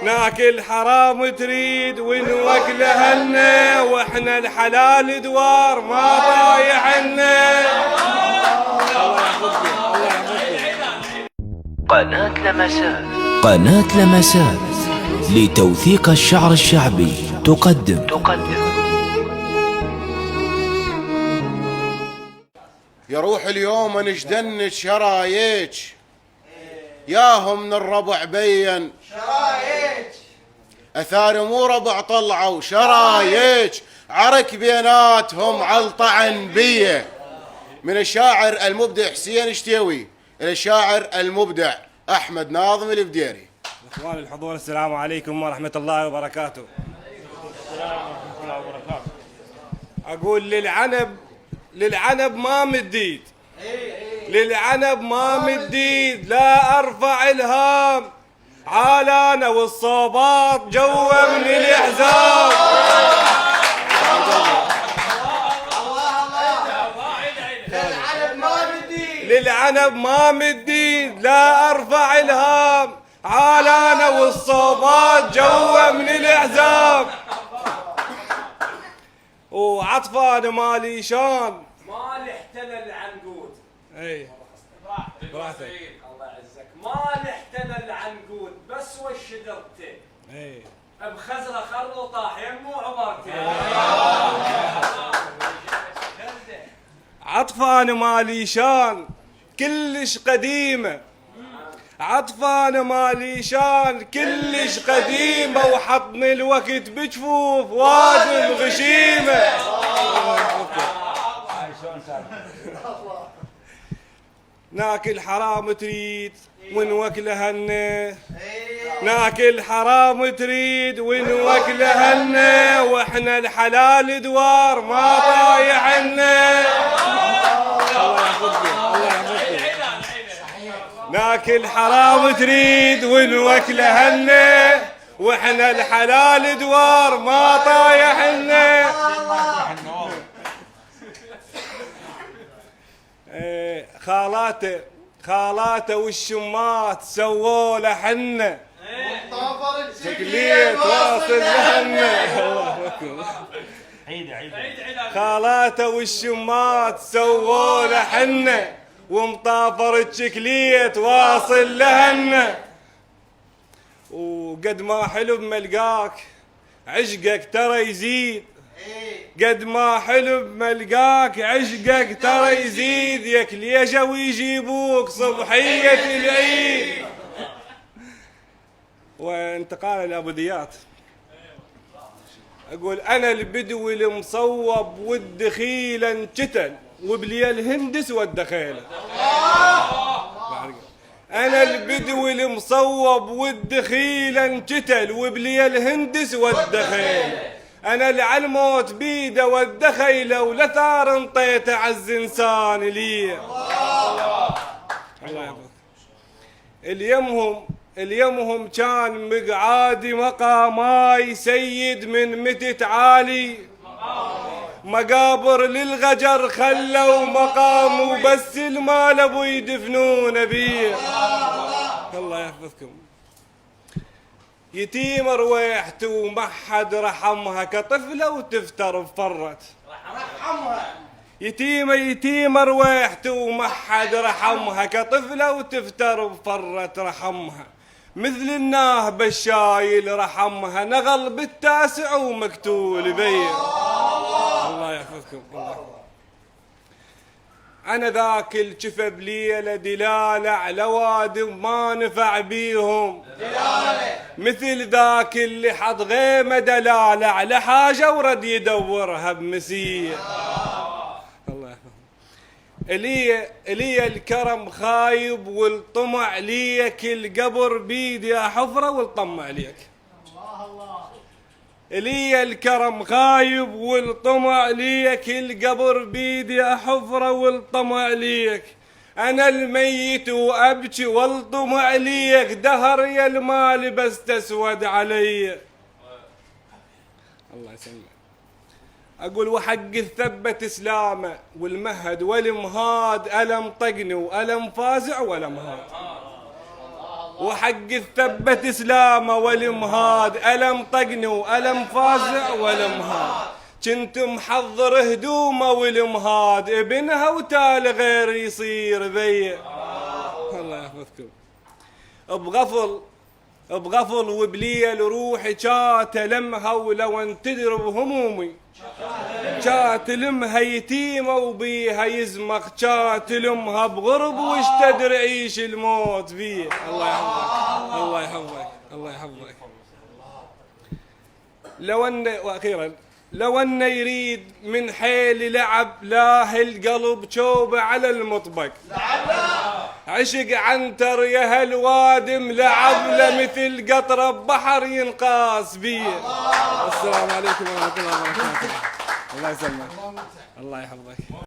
ناكل حرام تريد ونوكل هنا، واحنا الحلال دوار ما طايحنا. الله يحفظك الله يحفظك. قناة لمسات لتوثيق الشعر الشعبي تقدم يروح اليوم نجدن شرايج ياهم من الربع بين شرايج اثار مو ربع طلعوا شرايج عرك بيناتهم علطعن بيه. من الشاعر المبدع حسين شتيوي الى الشاعر المبدع احمد ناظم البديري. اخوان الحضور السلام عليكم ورحمة الله وبركاته. اقول للعنب ما مديد، للعنب ما مديد، لا ارفع الهام عالانا والصوبات جوا من الاحزاب. للعنب ما مديد، لا ارفع الهام عالانا والصوبات جوا من الاحزاب. وعطفان مالي شان مالي احتل العنقود. اي براحتك الله يعزك. مالي احتل العنقود بس وشدرته. اي بخزره خر وطاح يمو عبرته. عطفان مالي شان كلش قديمه، عطفان مالي شان كلش قديمه، وحطني الوقت بجفوف واجب غشيمه. ناكل حرام تريد ونوكل هنا، ناكل حرام تريد ونوكل هنا، واحنا الحلال دوار ما طايحنا. الله يحفظك الله يحفظك. ناكل حرام تريد ونوكل هنا، واحنا الحلال دوار ما طايحنا. خالاته والشمات سووا لحنا، شكلية واصل لهنا. خالاته والشمات سووا لحنا، ومطافر الشكلية واصل لهنا. وقد ما حلو بملقاك عشقك ترى يزيد، قد ما حلو بملقاك عشقك ترى يزيد، ياك ليجا ويجيبوك صبحية العيد. وانتقال لأبو ذيات اقول انا البدوي المصوب والدخيل انشتل وبلي الهندس والدخيله. انا البدوي المصوب والدخيل انشتل وبلي الهندس والدخيله، انا العلموت بيده والدخيله ولثار انطيته عز انسان لي. الله يحفظك. اليمهم كان مقعادي مقاماي سيد من متت عالي، مقابر للغجر خلوا مقام وبس المال ابو يدفنون بيه. الله يحفظكم. يتيم رويحت وما حد رحمها كطفله وتفتر بفرت. يتيمة رويحت وما حد رحمها كطفله وتفتر بفرت. رحمها مثل الناه بالشايل رحمها، نغل بالتاسع ومقتول بيه. الله يحفظكم الله يحفظكم. أنا ذاك الجفا بليلة دلالة على واد ما نفع بيهم، مثل ذاك اللي حط غيمة دلالة على حاجة ورد يدورها بمسير. الله يحفظكم. إلي الكرم خايب والطمع ليك، القبر بيدي حفرة والطمع ليك. إلي الكرم خايب والطمع ليك، القبر بيدي حفرة والطمع ليك. أنا الميت وأبكي والطمع ليك، دهر يا المال بس تسود علي. الله يسلمك. أقول وحق الثبت إسلامه والمهد والمهاد، ألم طقني وألم فازع ولا مهاد. وحق الثبت اسلامه والمهاد، ألم طقني وألم فازع والمهاد، كنت محضر هدومه والمهاد، ابنها وتال غير يصير بي. الله يحفظكم. بغفل وبليل روحي كات ألمها، ولو ان تدرب همومي كات لمها يتيمة وبيها يزمخ، كات لمها بغرب وش تدري عيش الموت بيه. الله يحفظك الله يحفظك الله يحفظك. واخيرا لو انه يريد من حيل لعب، لاه القلب شوبه على المطبق، عشق عنتر يا هالوادم، لعب له مثل قطره بحر ينقاس بيه. السلام عليكم ورحمه الله وبركاته. الله يسلمك الله يحفظك.